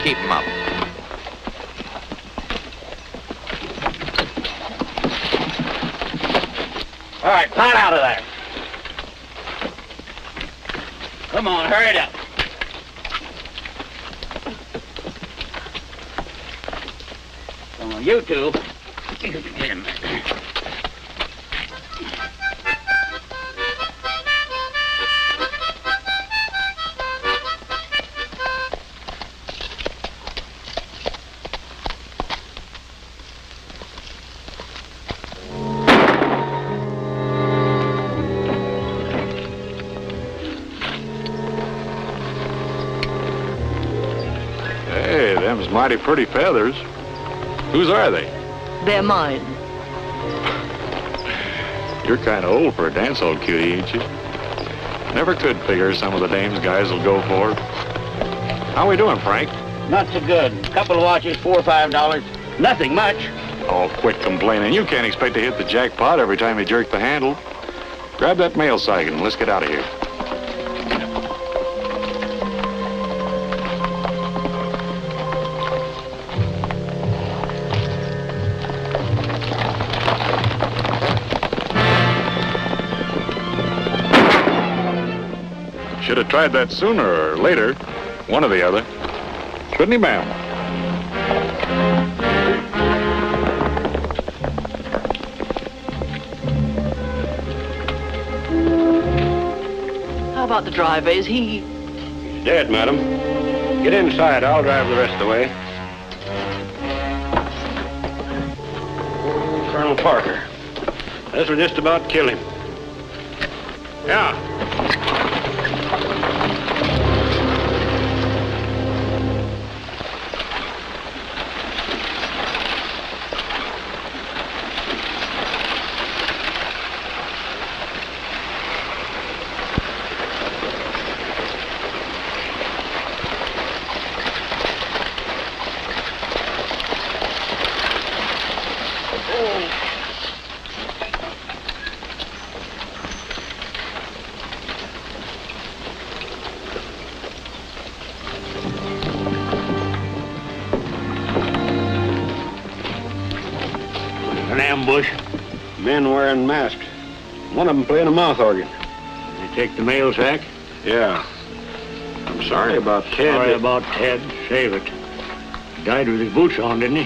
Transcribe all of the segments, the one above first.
keep them up. All right, climb out of there. Come on, hurry it up. Come on, you two. Get in there. Them's mighty pretty feathers. Whose are they? They're mine. You're kind of old for a dance hall cutie, ain't you? Never could figure some of the dames guys will go for. How we doing, Frank? Not so good. A couple of watches, $4 or $5. Nothing much. Oh, quit complaining. You can't expect to hit the jackpot every time you jerk the handle. Grab that mail sack and let's get out of here. Should have tried that sooner or later. One or the other. Shouldn't he, ma'am? How about the driver? Is he... He's dead, madam. Get inside. I'll drive the rest of the way. Oh, Colonel Parker. This will just about kill him. Yeah. Ambush. Men wearing masks. One of them playing a mouth organ. You take the mail sack? Yeah. I'm sorry about Ted. Sorry about Ted. Save it. He died with his boots on, didn't he?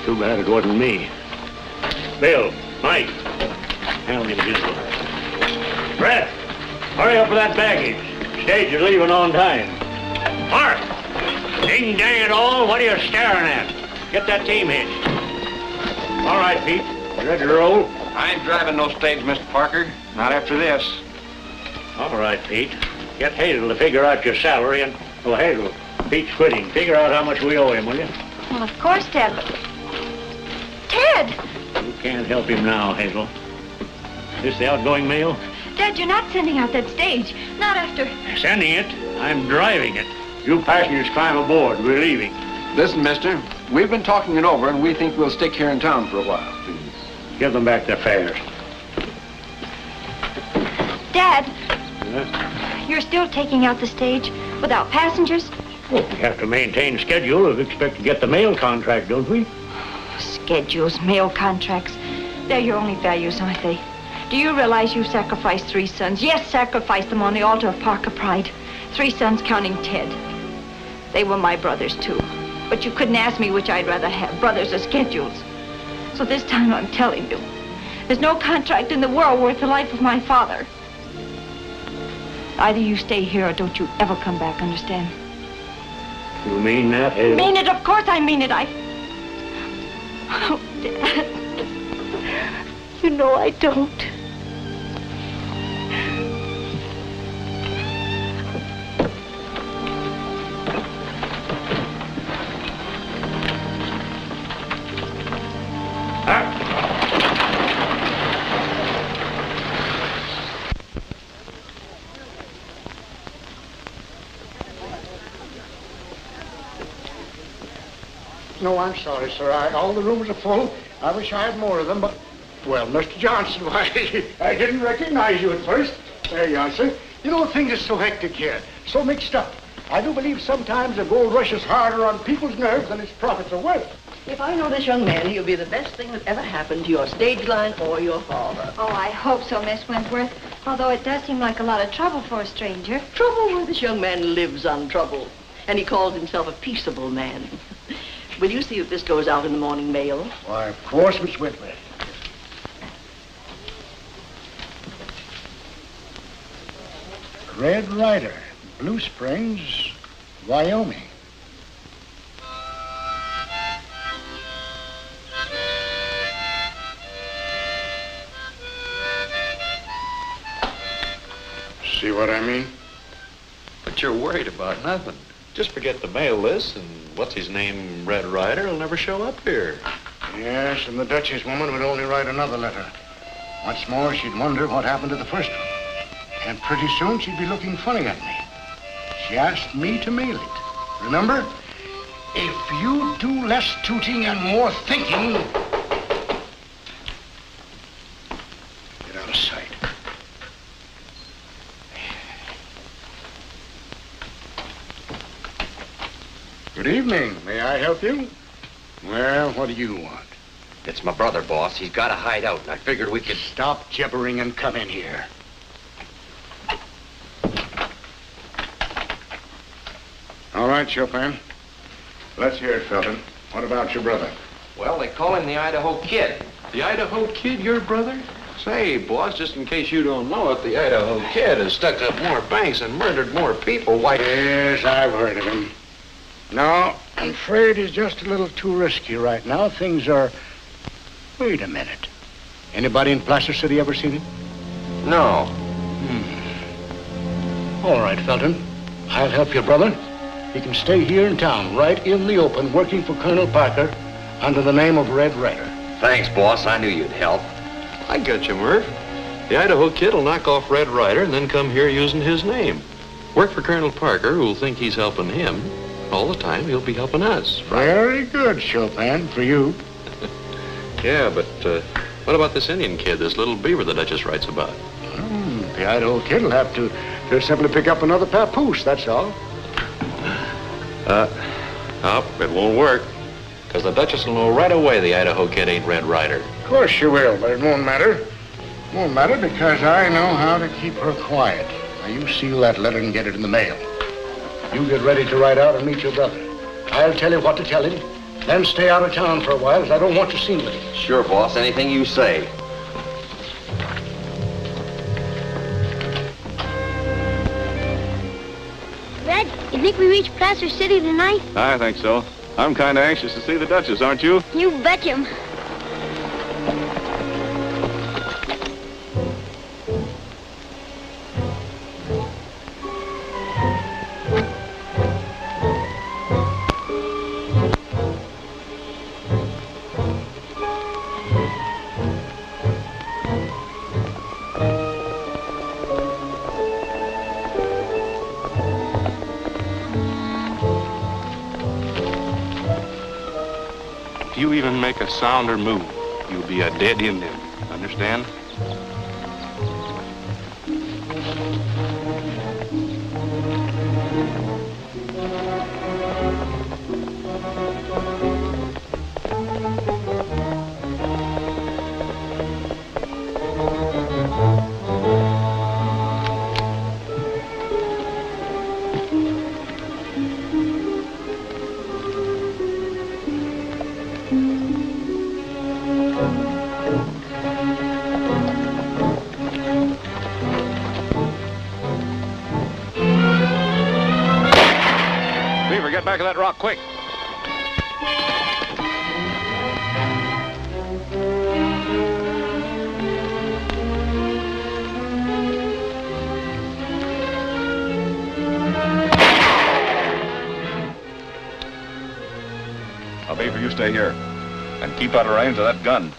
Too bad it wasn't me. Bill, Mike, hand me the pistol. Brett, hurry up with that baggage. Stage is leaving on time. Mark, ding dang it all, what are you staring at? Get that team hitched. All right, Pete. You ready to roll? I ain't driving no stage, Mr. Parker. Not after this. All right, Pete. Get Hazel to figure out your salary and... Oh, Hazel, Pete's quitting. Figure out how much we owe him, will you? Well, of course, Ted, but... Ted! You can't help him now, Hazel. Is this the outgoing mail? Ted, you're not sending out that stage. Not after... Sending it? I'm driving it. You passengers climb aboard. We're leaving. Listen, mister, we've been talking it over, and we think we'll stick here in town for a while. Give them back their fares. Dad, Huh? you're still taking out the stage without passengers? Well, we have to maintain schedule if we expect to get the mail contract, don't we? Schedules, mail contracts. They're your only values, aren't they? Do you realize you sacrificed 3 sons? Yes, sacrificed them on the altar of Parker pride. 3 sons counting Ted. They were my brothers, too. But you couldn't ask me which I'd rather have, brothers or schedules. So this time I'm telling you, there's no contract in the world worth the life of my father. Either you stay here or don't you ever come back, understand? You mean that, Hazel? Mean it, of course I mean it. Oh, Dad. You know I don't. No, I'm sorry, sir. All the rooms are full. I wish I had more of them, but... Well, Mr. Johnson, why, I didn't recognize you at first. There you are, sir. You know, things are so hectic here, so mixed up. I do believe sometimes the gold rush is harder on people's nerves than its profits are worth. If I know this young man, he'll be the best thing that ever happened to your stage line or your father. Oh, I hope so, Miss Wentworth. Although it does seem like a lot of trouble for a stranger. Trouble? Well, this young man lives on trouble. And he calls himself a peaceable man. Will you see if this goes out in the morning mail? Why, of course, Miss Wentworth. Red Ryder, Blue Springs, Wyoming. See what I mean? But you're worried about nothing. Just forget to mail this, and what's his name, Red Ryder, will never show up here. Yes, and the Duchess woman would only write another letter. Once more, she'd wonder what happened to the first one. And pretty soon, she'd be looking funny at me. She asked me to mail it. Remember? If you do less tooting and more thinking... Get out of sight. Good evening. May I help you? Well, what do you want? It's my brother, boss. He's got a hideout, and I figured we could... Stop gibbering and come in here. All right, Chopin. Let's hear it, Felton. What about your brother? Well, they call him the Idaho Kid. The Idaho Kid, your brother? Say, boss, just in case you don't know it, the Idaho Kid has stuck up more banks and murdered more people. Why... Yes, I've heard of him. No, I'm afraid he's just a little too risky right now. Things are... Wait a minute. Anybody in Placer City ever seen him? No. All right, Felton. I'll help your brother. He can stay here in town, right in the open, working for Colonel Parker under the name of Red Ryder. Thanks, boss. I knew you'd help. I got you, Murph. The Idaho Kid will knock off Red Ryder and then come here using his name. Work for Colonel Parker, who'll think he's helping him. All the time, he'll be helping us. Very good, Chopin, for you. Yeah, but what about this Indian kid, this little beaver the Duchess writes about? The Idaho Kid will have to just simply pick up another papoose, that's all. No, it won't work. Because the Duchess will know right away the Idaho Kid ain't Red Ryder. Of course she will, but it won't matter. It won't matter because I know how to keep her quiet. Now, you seal that letter and get it in the mail. You get ready to ride out and meet your brother. I'll tell you what to tell him. Then stay out of town for a while, as I don't want to see with him. Sure, boss. Anything you say. Red, you think we reach Placer City tonight? I think so. I'm kind of anxious to see the Duchess, aren't you? You bet him. If you even make a sound or move, you'll be a dead Indian. Understand? Get back of that rock, quick. Now, Beaver, you stay here and keep out of range of that gun.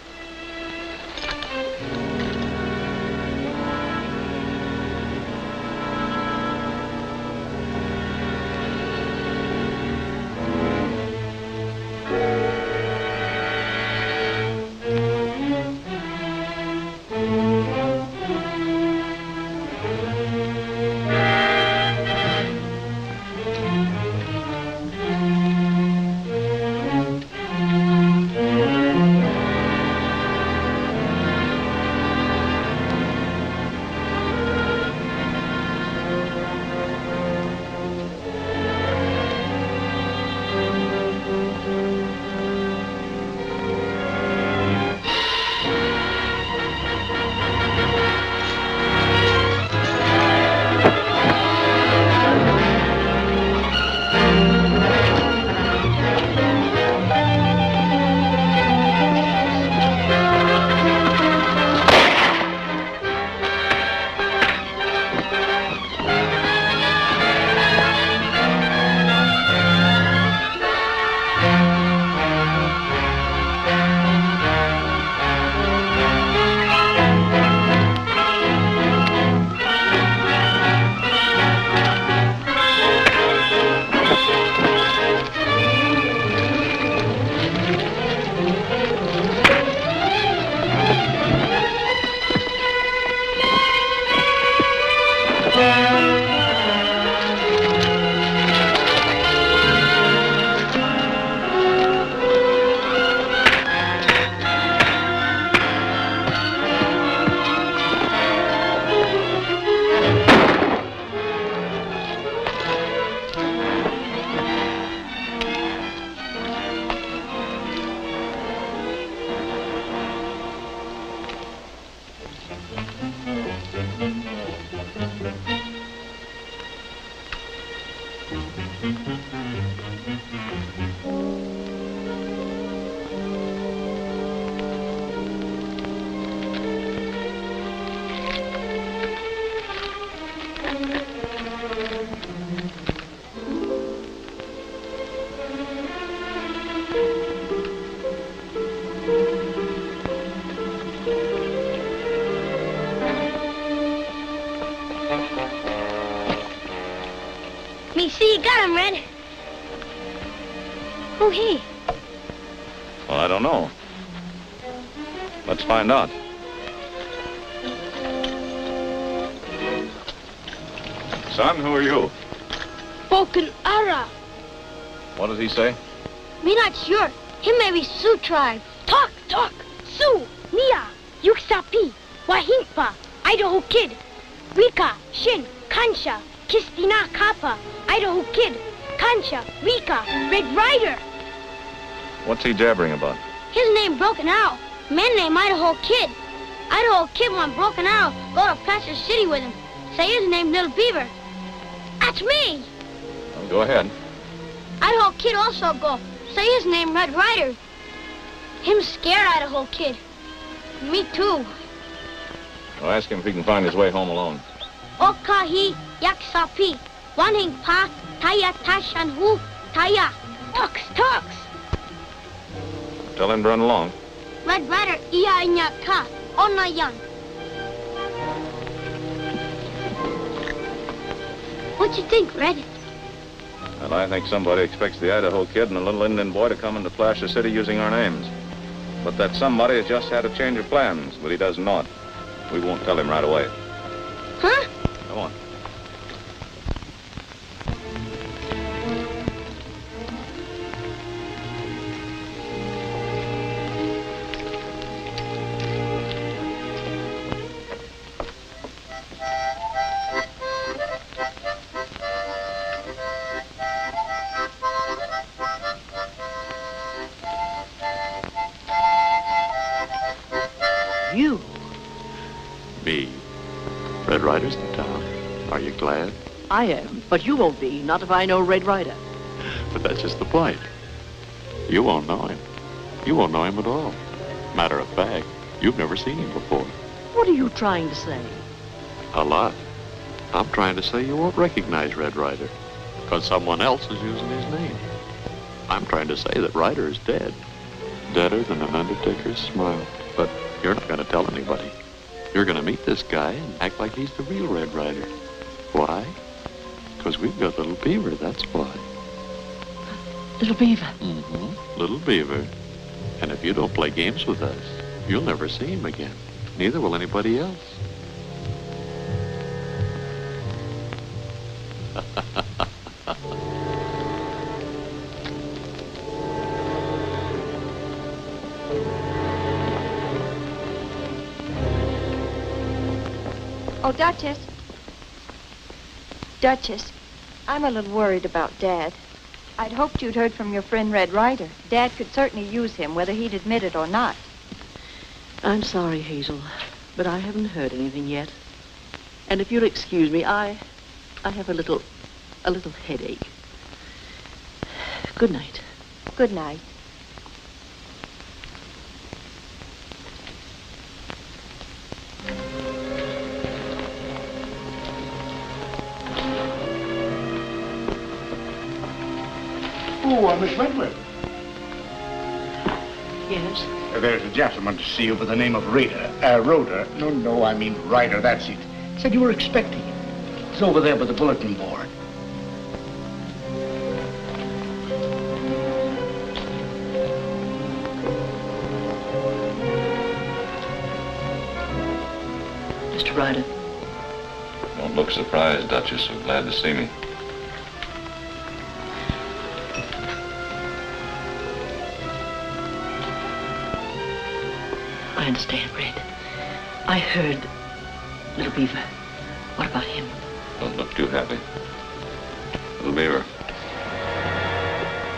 Me see you got him, Red. Who he? Well, I don't know. Let's find out. Son, who are you? Spoken Ara. What does he say? Me not sure. Him may be Sioux tribe. Talk. Sioux, Nia, Yuxapi, Wahimpa, Idaho Kid, Rika, Shin, Kansha, Kistina Kappa, Idaho Kid, Kansha, Rika, Red Ryder. What's he jabbering about? His name Broken Arrow. Man named Idaho Kid. Idaho Kid want Broken Arrow go to Placer City with him. Say his name Little Beaver. That's me. Well, go ahead. Idaho Kid also go. Say his name Red Ryder. Him scared Idaho Kid. Me too. Well, ask him if he can find his way home alone. Okahi Yaksapi. Wanhing Pa Taya Tashanhu Taya. Talks. Tell him to run along. Red Ryder Iya Inyaka. Onayan. What you think, Red? Well, I think somebody expects the Idaho Kid and a little Indian boy to come into Placer City using our names. But that somebody has just had a change of plans, but he does not. We won't tell him right away. Huh? Come on. You? Me. Red Ryder's in town. Are you glad? I am, but you won't be, not if I know Red Ryder. But that's just the point. You won't know him. You won't know him at all. Matter of fact, you've never seen him before. What are you trying to say? A lot. I'm trying to say you won't recognize Red Ryder, because someone else is using his name. I'm trying to say that Ryder is dead. Deader than an undertaker's smile. But you're not going to tell anybody. You're going to meet this guy and act like he's the real Red Ryder. Why? Because we've got Little Beaver, that's why. Little Beaver? Mm-hmm. Little Beaver. And if you don't play games with us, you'll never see him again. Neither will anybody else. Oh, Duchess. Duchess, I'm a little worried about Dad. I'd hoped you'd heard from your friend Red Ryder. Dad could certainly use him, whether he'd admit it or not. I'm sorry, Hazel, but I haven't heard anything yet. And if you'll excuse me, I have a little headache. Good night. Good night. Oh, Miss Wentworth. Yes? There's a gentleman to see you by the name of Roder. No, I mean Ryder, that's it. Said you were expecting him. He's over there by the bulletin board. Mr. Ryder. Don't look surprised, Duchess. So glad to see me. I understand, Red. I heard Little Beaver. What about him? Don't look too happy. Little Beaver.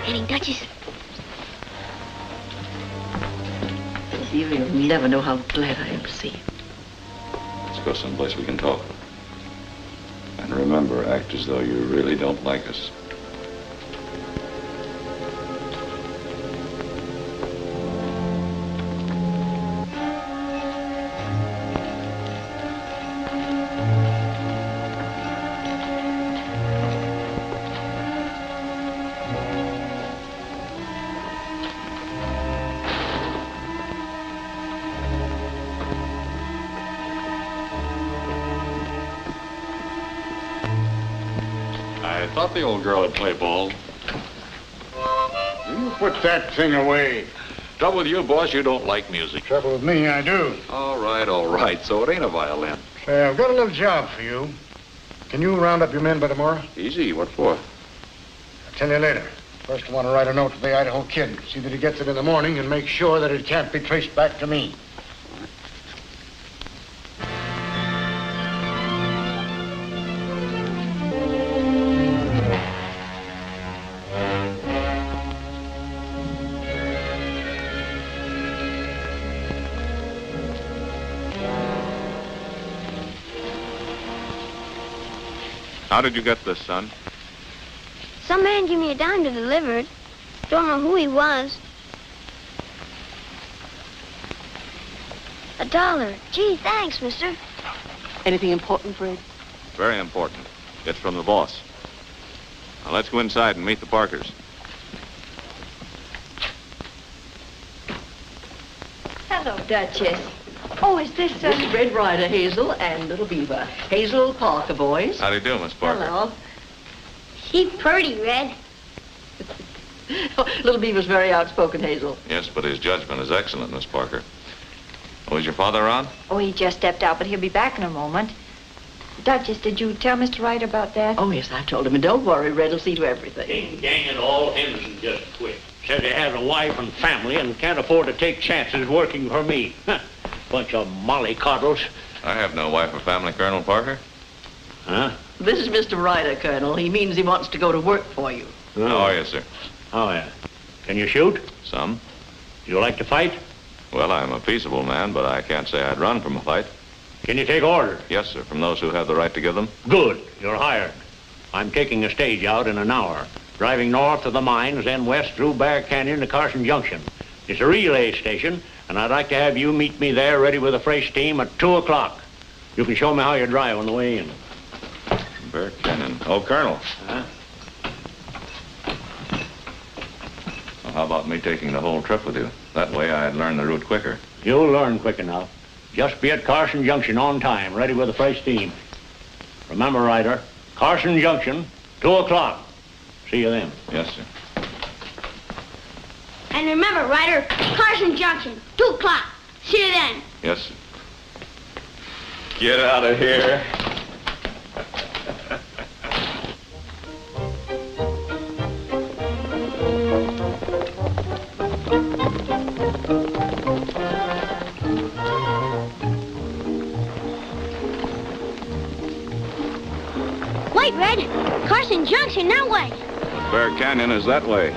Any Duchess? Little Beaver, you'll never know how glad I am to see you. Let's go someplace we can talk. And remember, act as though you really don't like us. I I thought the old girl would play ball. You put that thing away. Trouble with you, boss, you don't like music. Trouble with me, I do. All right. So it ain't a violin. Say, I've got a little job for you. Can you round up your men by tomorrow? Easy. What for? I'll tell you later. First, I want to write a note to the Idaho Kid. See that he gets it in the morning and make sure that it can't be traced back to me. How did you get this, son? Some man gave me a dime to deliver it. Don't know who he was. $1. Gee, thanks, mister. Anything important, Fred? Very important. It's from the boss. Now, let's go inside and meet the Parkers. Hello, Duchess. Oh, is this, This is Red Ryder, Hazel, and Little Beaver. Hazel Parker, boys. How do you do, Miss Parker? Hello. He pretty, Red. Little Beaver's very outspoken, Hazel. Yes, but his judgment is excellent, Miss Parker. Oh, is your father around? Oh, he just stepped out, but he'll be back in a moment. Duchess, did you tell Mr. Wright about that? Oh, yes, I told him. And don't worry, Red will see to everything. Dang it all, Henderson just quit. Says he has a wife and family and can't afford to take chances working for me. Bunch of mollycoddles. I have no wife or family, Colonel Parker. Huh? This is Mr. Ryder, Colonel. He means he wants to go to work for you. Oh. How are you, sir? Oh, yeah. Can you shoot? Some. Do you like to fight? Well, I'm a peaceable man, but I can't say I'd run from a fight. Can you take orders? Yes, sir, from those who have the right to give them. Good. You're hired. I'm taking a stage out in an hour, driving north of the mines, then west through Bear Canyon to Carson Junction. It's a relay station, and I'd like to have you meet me there ready with a fresh team at 2 o'clock. You can show me how you drive on the way in. Bear Canyon. Oh, Colonel. Huh? Well, how about me taking the whole trip with you? That way I'd learn the route quicker. You'll learn quick enough. Just be at Carson Junction on time, ready with a fresh team. Remember, Ryder, Carson Junction, 2 o'clock. See you then. Yes, sir. And remember, Ryder, Carson Junction, 2 o'clock. See you then. Yes, sir. Get out of here. Wait, Red. Carson Junction, that way. Bear Canyon is that way.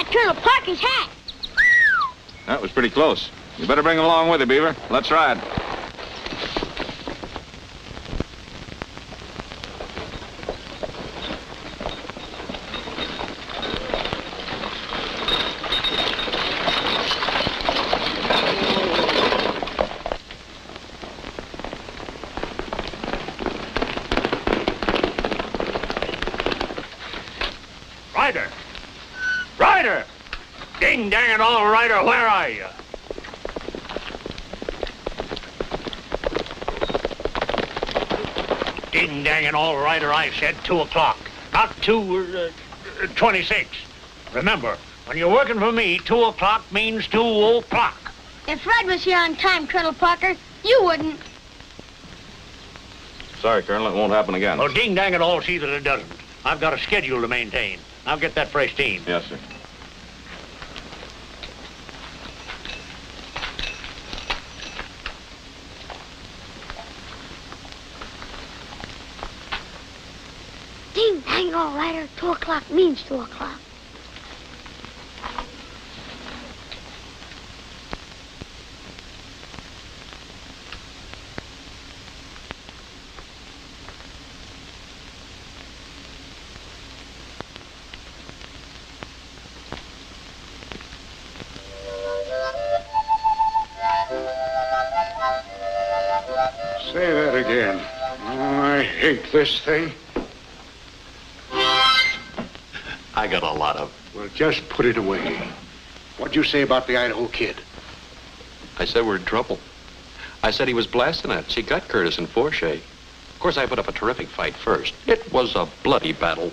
got Colonel Parker's hat. That was pretty close. You better bring him along with you, Beaver. Let's ride. Ryder! Ryder! Ding dang it all, Ryder, where are you? Ding dang it all, Ryder, I said 2 o'clock, not 2:26. Remember, when you're working for me, 2 o'clock means 2 o'clock. If Red was here on time, Colonel Parker, you wouldn't. Sorry, Colonel, it won't happen again. Oh, ding dang it all, see that it doesn't. I've got a schedule to maintain. I'll get that fresh team. Yes, sir. Ding dang all Ryder, 2 o'clock means 2 o'clock. Say that again. Oh, I hate this thing. I got a lot of... Well, just put it away. What'd you say about the Idaho Kid? I said we're in trouble. I said he was blasting at. She got Curtis and Forshey. Of course, I put up a terrific fight first. It was a bloody battle.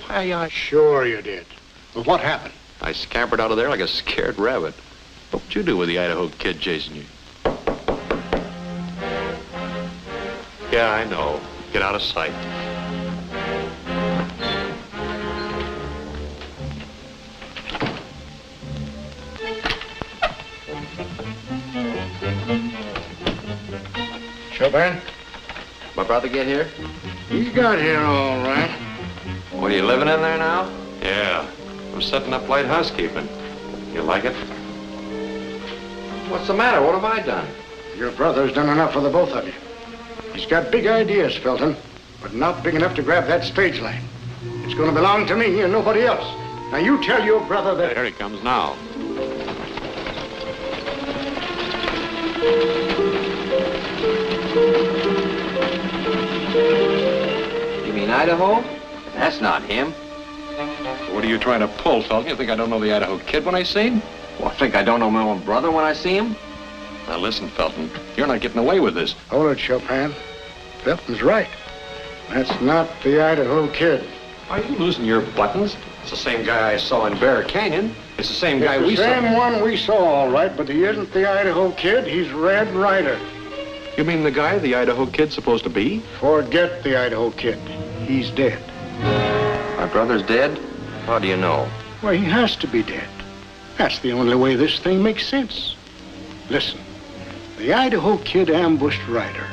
Sure you did. But what happened? I scampered out of there like a scared rabbit. What'd you do with the Idaho Kid chasing you? Yeah, I know. Get out of sight. Chopin? My brother get here? He got here all right. What, are you living in there now? Yeah. I'm setting up light housekeeping. You like it? What's the matter? What have I done? Your brother's done enough for the both of you. He's got big ideas, Felton, but not big enough to grab that stage line. It's going to belong to me and nobody else. Now you tell your brother that... Here he comes now. You mean Idaho? That's not him. What are you trying to pull, Felton? You think I don't know the Idaho Kid when I see him? Well, I think I don't know my own brother when I see him. Now listen, Felton, you're not getting away with this. Hold it, Chopin. Felton's right. That's not the Idaho Kid. Are you losing your buttons? It's the same guy I saw in Bear Canyon. It's the same guy we saw. It's the same one we saw, all right, but he isn't the Idaho Kid. He's Red Ryder. You mean the guy the Idaho Kid's supposed to be? Forget the Idaho Kid. He's dead. My brother's dead? How do you know? Well, he has to be dead. That's the only way this thing makes sense. Listen, the Idaho Kid ambushed Ryder.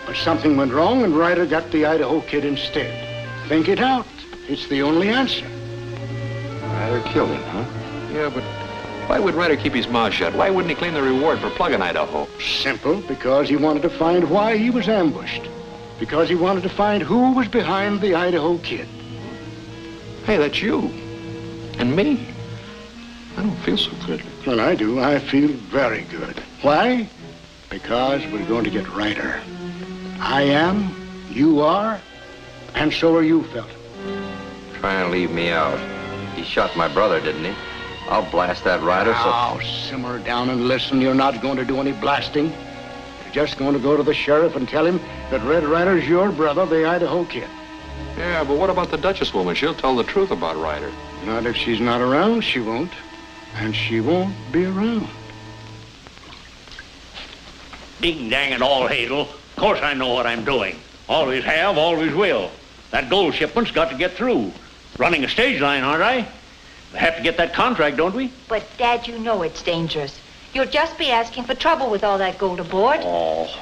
But something went wrong and Ryder got the Idaho Kid instead. Think it out. It's the only answer. Ryder killed him, huh? Yeah, but why would Ryder keep his mouth shut? Why wouldn't he claim the reward for plugging Idaho? Simple, because he wanted to find why he was ambushed. Because he wanted to find who was behind the Idaho Kid. Hey, that's you. And me. I don't feel so good. Well, I do. I feel very good. Why? Because we're going to get Ryder. I am, you are, and so are you, Felton. Trying to leave me out. He shot my brother, didn't he? I'll blast that Ryder, so... Now, simmer down and listen. You're not going to do any blasting. You're just going to go to the sheriff and tell him that Red Ryder's your brother, the Idaho Kid. Yeah, but what about the Duchess woman? She'll tell the truth about Ryder. Not if she's not around, she won't. And she won't be around. Ding dang it all, Hazel. Of course I know what I'm doing. Always have, always will. That gold shipment's got to get through. Running a stage line, aren't I? We have to get that contract, don't we? But, Dad, you know it's dangerous. You'll just be asking for trouble with all that gold aboard. Oh,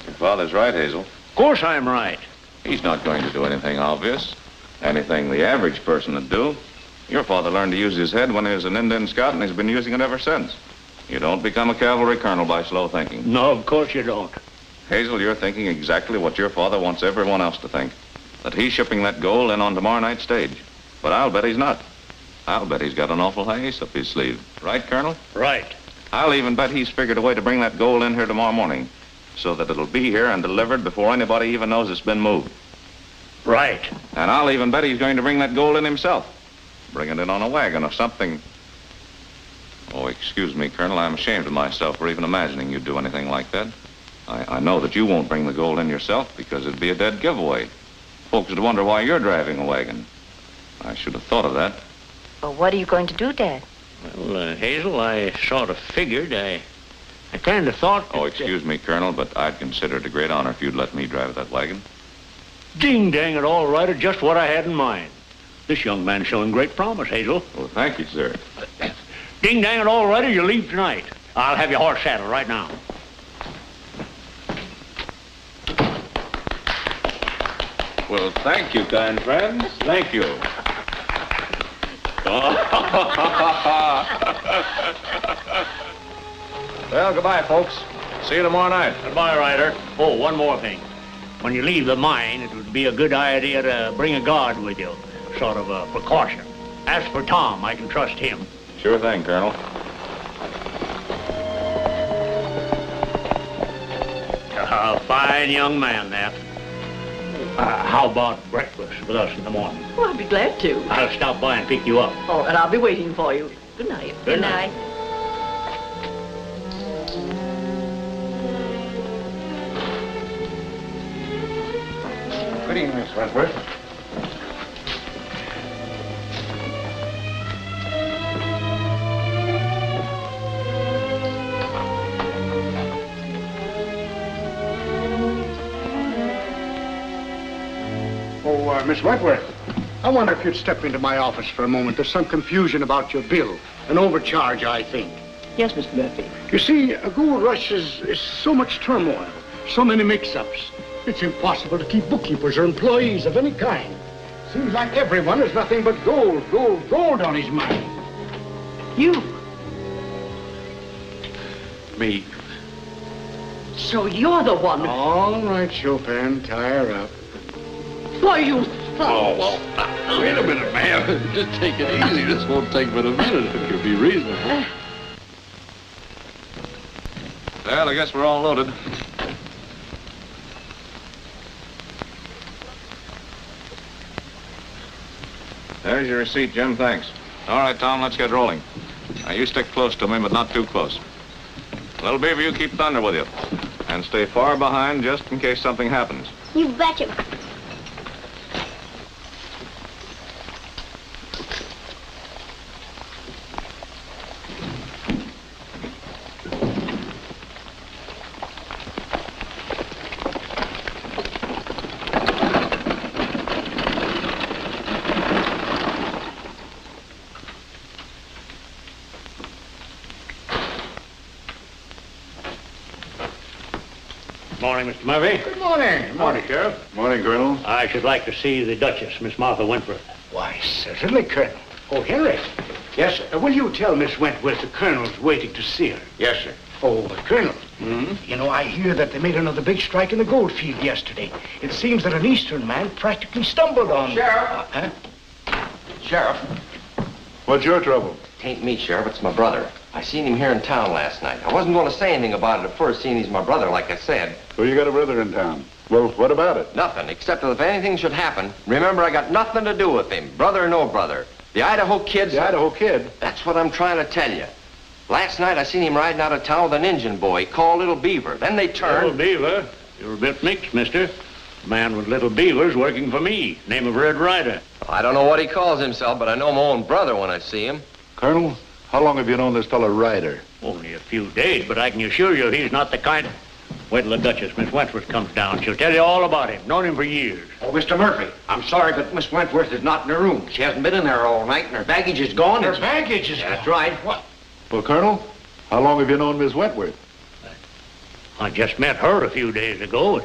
your father's right, Hazel. Of course I'm right. He's not going to do anything obvious. Anything the average person would do. Your father learned to use his head when he was an Indian scout, and he's been using it ever since. You don't become a cavalry colonel by slow thinking. No, of course you don't. Hazel, you're thinking exactly what your father wants everyone else to think. That he's shipping that gold in on tomorrow night's stage. But I'll bet he's not. I'll bet he's got an awful high ace up his sleeve. Right, Colonel? Right. I'll even bet he's figured a way to bring that gold in here tomorrow morning so that it'll be here and delivered before anybody even knows it's been moved. Right. And I'll even bet he's going to bring that gold in himself. Bring it in on a wagon or something. Oh, excuse me, Colonel. I'm ashamed of myself for even imagining you'd do anything like that. I know that you won't bring the gold in yourself because it'd be a dead giveaway. Folks would wonder why you're driving a wagon. I should have thought of that. Well, what are you going to do, Dad? Well, Hazel, I sort of figured. I kind of thought that, Oh, excuse me, Colonel, but I'd consider it a great honor if you'd let me drive that wagon. Ding dang it all, Ryder, just what I had in mind. This young man's showing great promise, Hazel. Well, thank you, sir. Ding dang it all, Ryder, you leave tonight. I'll have your horse saddled right now. Well, thank you, kind friends. Thank you. Well, goodbye, folks. See you tomorrow night. Goodbye, Ryder. Oh, one more thing. When you leave the mine, it would be a good idea to bring a guard with you. Sort of a precaution. As for Tom, I can trust him. Sure thing, Colonel. A fine young man, that. How about breakfast with us in the morning? Oh, I'd be glad to. I'll stop by and pick you up. Oh, and I'll be waiting for you. Good night. Good night. Good evening, Miss Wentworth. Oh, Miss Wentworth, I wonder if you'd step into my office for a moment. There's some confusion about your bill. An overcharge, I think. Yes, Mr. Murphy. You see, a gold rush is so much turmoil, so many mix-ups. It's impossible to keep bookkeepers or employees of any kind. Seems like everyone has nothing but gold, gold, gold on his mind. You? Me. So you're the one. All right, Chopin, tie her up. Why, you... Wait a minute, man. Just take it easy. This won't take but a minute if you'll be reasonable. Well, I guess we're all loaded. There's your receipt, Jim. Thanks. All right, Tom, let's get rolling. Now, you stick close to me, but not too close. Little Beaver, you keep Thunder with you. And stay far behind just in case something happens. You betcha. Morning, Mr. Murphy. Good morning. Good morning, Sheriff. Morning, Colonel. I should like to see the Duchess, Miss Martha Wentworth. Why, certainly, Colonel. Oh, Henry. Yes, sir. Will you tell Miss Wentworth the Colonel's waiting to see her? Yes, sir. Oh, Colonel. You know, I hear that they made another big strike in the gold field yesterday. It seems that an Eastern man practically stumbled on... Sheriff. Sheriff. What's your trouble? Tain't me, Sheriff. It's my brother. I seen him here in town last night. I wasn't going to say anything about it at first, seeing he's my brother, like I said. So you got a brother in town. Well, what about it? Nothing, except that if anything should happen, remember I got nothing to do with him, brother or no brother. The Idaho Kid's... The Idaho Kid? That's what I'm trying to tell you. Last night I seen him riding out of town with an Indian boy called Little Beaver. Then they turned... Little Beaver? You're a bit mixed, mister. A man with Little Beaver's working for me. Name of Red Ryder. I don't know what he calls himself, but I know my own brother when I see him. Colonel, how long have you known this fellow Ryder? Only a few days, but I can assure you he's not the kind... Wait till the Duchess, Miss Wentworth, comes down. She'll tell you all about him. Known him for years. Oh, Mr. Murphy, I'm sorry, but Miss Wentworth is not in her room. She hasn't been in there all night, and her baggage is gone. Her baggage is gone? That's right. What? Well, Colonel, how long have you known Miss Wentworth? I just met her a few days ago.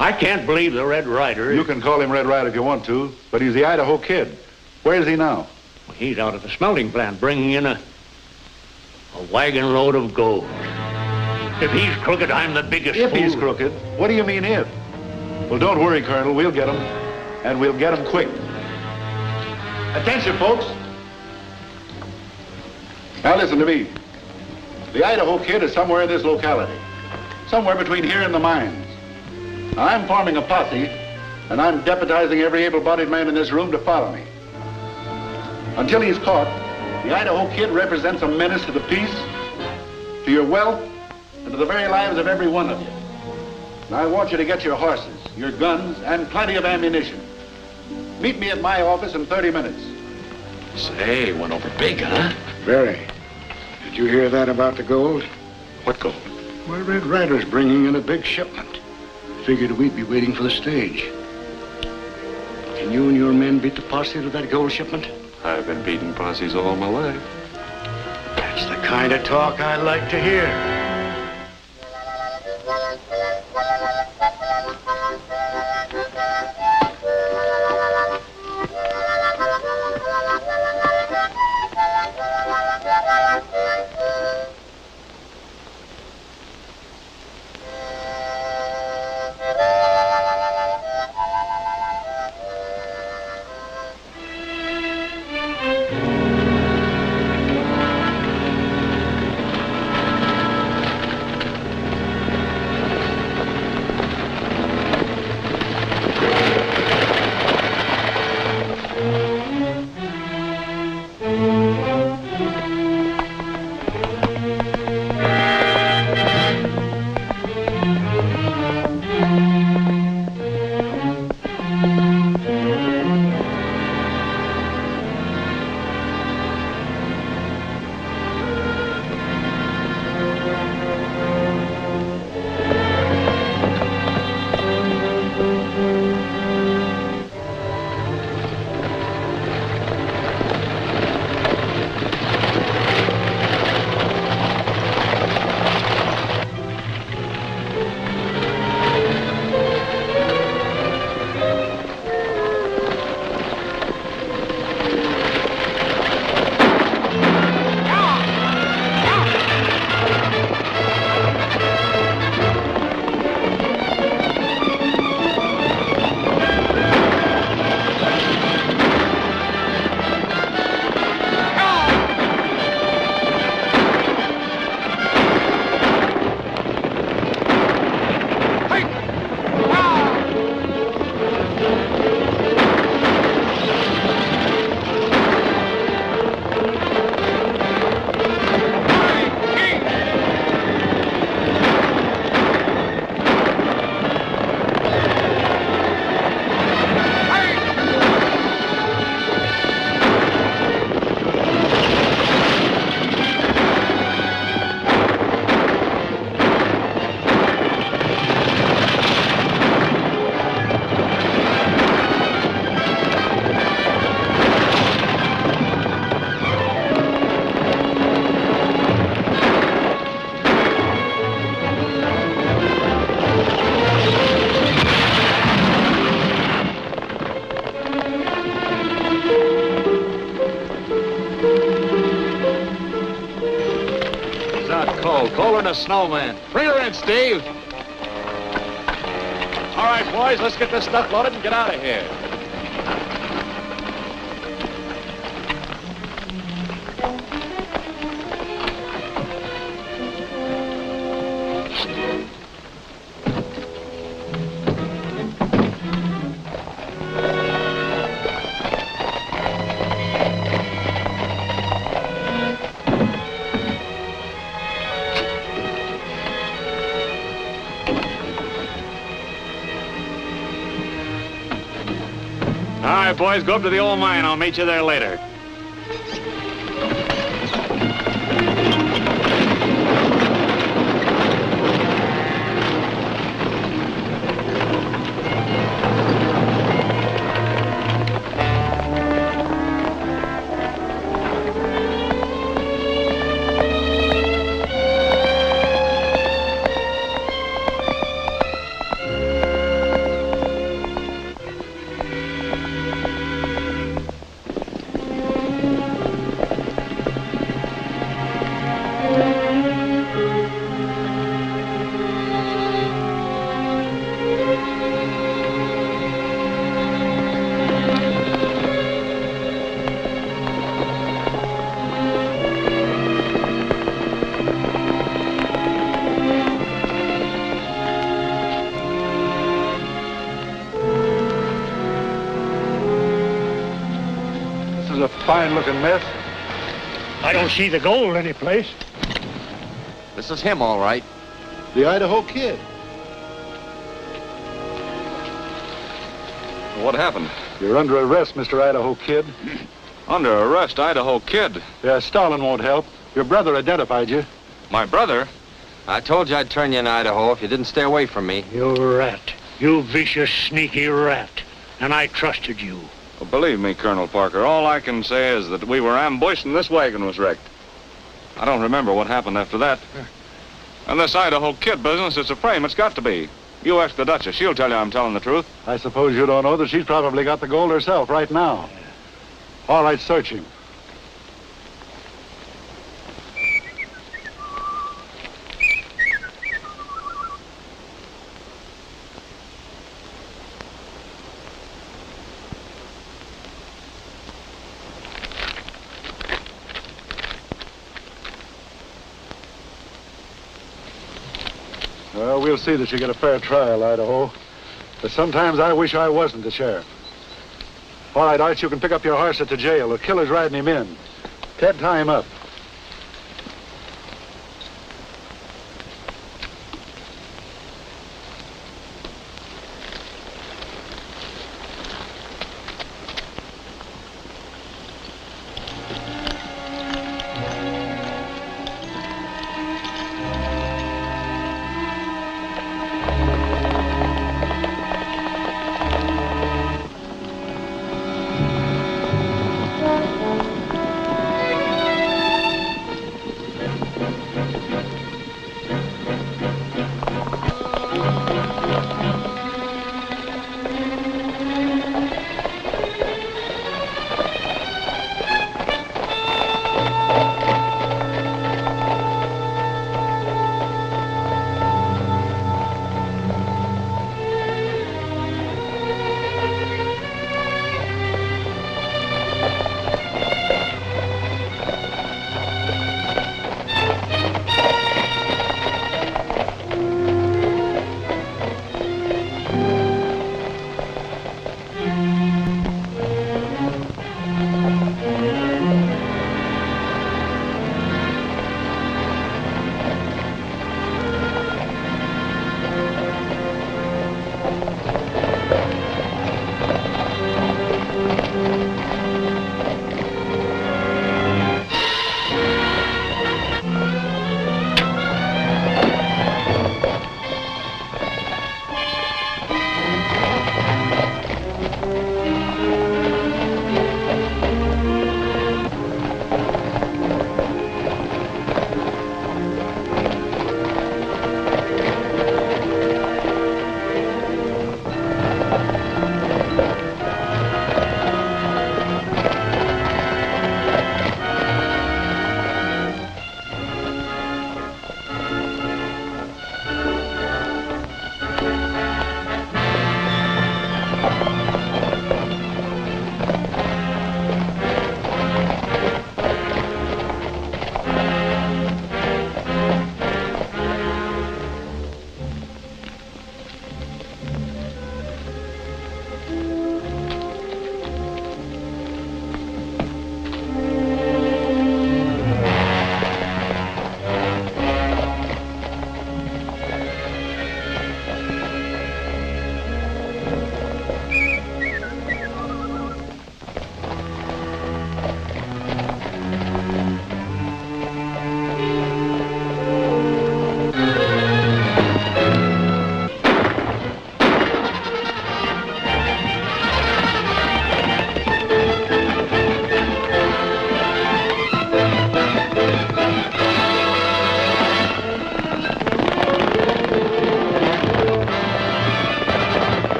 I can't believe the Red Ryder... You can call him Red Ryder if you want to, but he's the Idaho Kid. Where is he now? He's out at the smelting plant bringing in a wagon load of gold. If he's crooked, I'm the biggest If fool. he's crooked? What do you mean if? Well, don't worry, Colonel. We'll get him. And we'll get him quick. Attention, folks. Now listen to me. The Idaho Kid is somewhere in this locality. Somewhere between here and the mines. Now, I'm forming a posse, and I'm deputizing every able-bodied man in this room to follow me. Until he's caught, the Idaho Kid represents a menace to the peace, to your wealth, and to the very lives of every one of you. Now, I want you to get your horses, your guns, and plenty of ammunition. Meet me at my office in 30 minutes. Say, went over big, huh? Very. Did you hear that about the gold? What gold? Well, Red Ryder's bringing in a big shipment. Figured we'd be waiting for the stage. Can you and your men beat the posse to that gold shipment? I've been beating posses all my life. That's the kind of talk I like to hear. Colin a snowman. Bring her in, Steve. All right, boys, let's get this stuff loaded and get out of here. All right, boys, go up to the old mine. I'll meet you there later. fine-looking mess. I don't see the gold anyplace. This is him, all right. The Idaho Kid. What happened? You're under arrest, Mr. Idaho Kid. Under arrest, Idaho Kid. Yeah, Stalin won't help. Your brother identified you. My brother? I told you I'd turn you in Idaho if you didn't stay away from me. You rat. You vicious, sneaky rat. And I trusted you. Well, believe me, Colonel Parker, all I can say is that we were ambushed and this wagon was wrecked. I don't remember what happened after that. And this Idaho Kid business, it's a frame. It's got to be. You ask the Duchess. She'll tell you I'm telling the truth. I suppose you don't know that she's probably got the gold herself right now. All right, search him. Well, we'll see that you get a fair trial, Idaho. But sometimes I wish I wasn't the sheriff. All right, Arch, you can pick up your horse at the jail. The killer's riding him in. Ted, tie him up.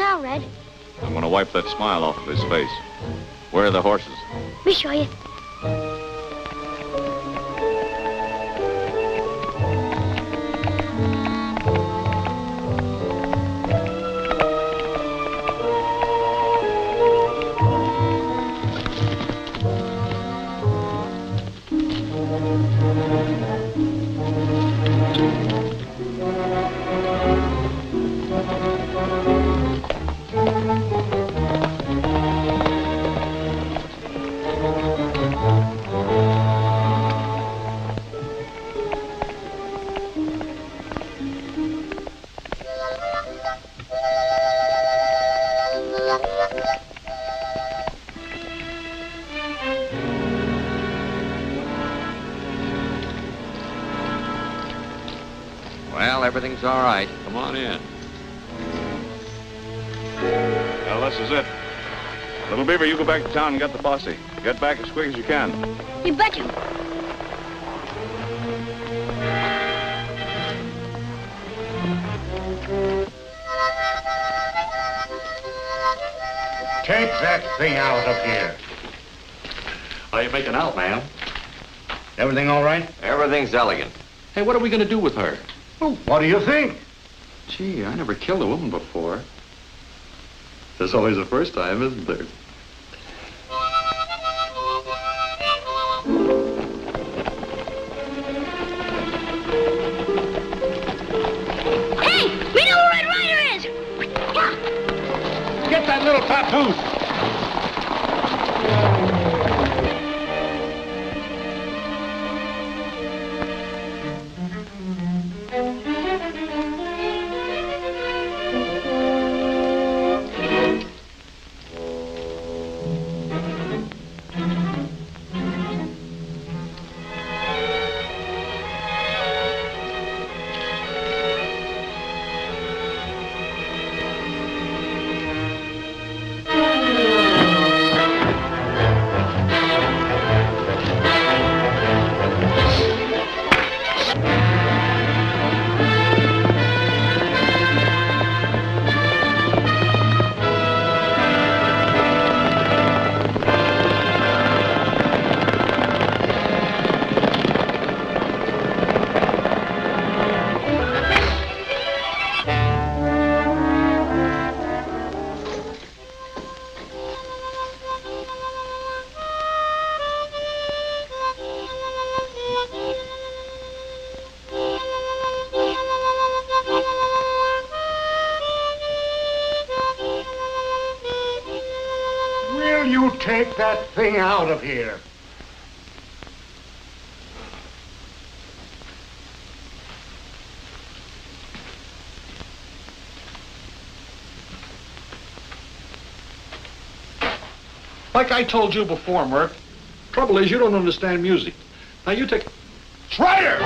now, Red? I'm going to wipe that smile off of his face. Where are the horses? Let me show you. Well, everything's all right. Come on in. Well, this is it. Little Beaver, you go back to town and get the posse. Get back as quick as you can. You betcha. Take that thing out of here. How you making out, man? Everything all right? Everything's elegant. Hey, what are we going to do with her? Well, what do you think? Gee, I never killed a woman before. There's always a first time, isn't there? Hey, we know who Red Ryder is. Get that little papoose. Will you take that thing out of here? Like I told you before, Murph, trouble is you don't understand music. Now you take... Ryder!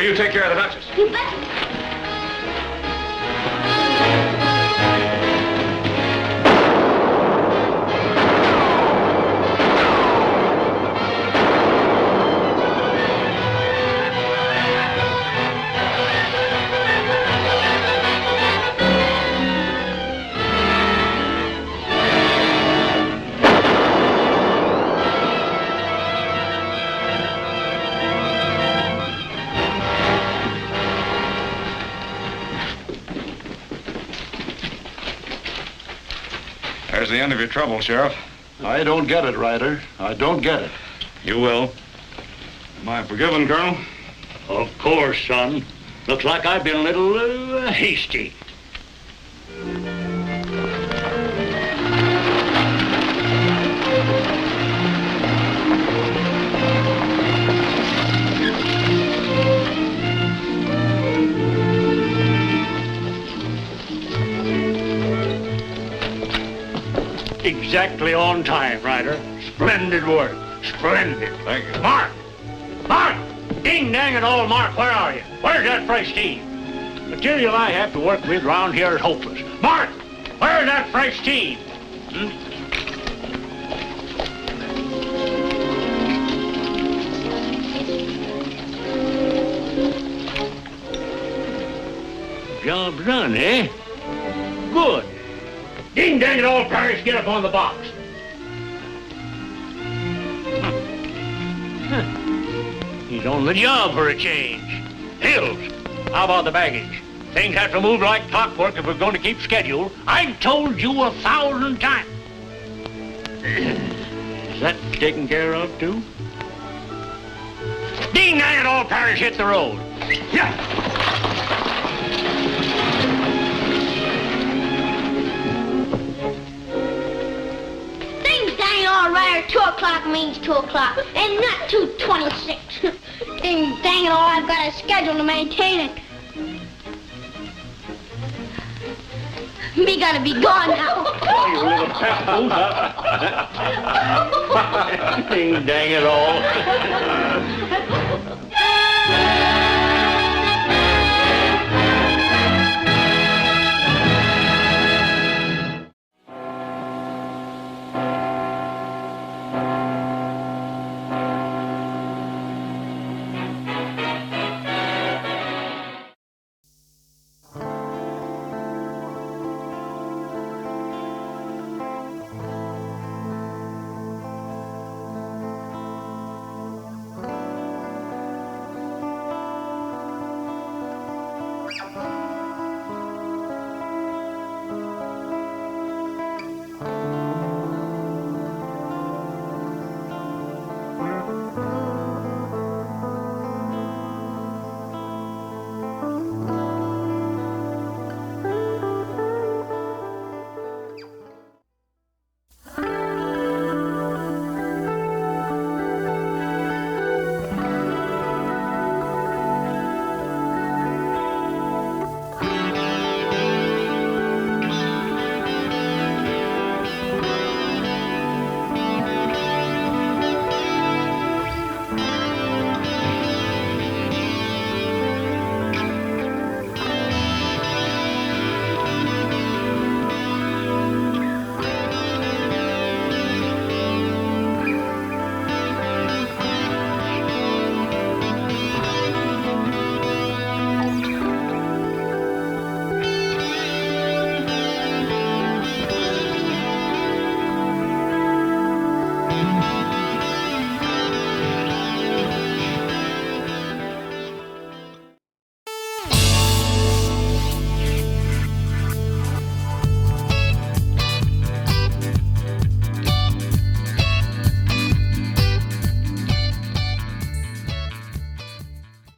You take care of the Duchess. You bet. There's the end of your trouble, Sheriff. I don't get it, Ryder. I don't get it. You will. Am I forgiven, Colonel? Of course, son. Looks like I've been a little hasty. Exactly on time, Ryder. Splendid work. Splendid. Thank you. Mark! Mark! Ding dang it all, Mark, where are you? Where's that fresh team? Material I have to work with round here is hopeless. Mark! Where's that fresh team? Job done, eh? Good. Ding dang it all, Parrish, get up on the box. He's on the job for a change. Hills, how about the baggage? Things have to move like clockwork if we're going to keep schedule. I've told you 1,000 times. Is that taken care of, too? Ding dang it all, Parrish, hit the road. Yeah. All right, 2 o'clock means 2 o'clock, and not 2:26. Dang it all, I've got a schedule to maintain it. Me gotta be gone now. Oh, you little pep. Ding dang it all.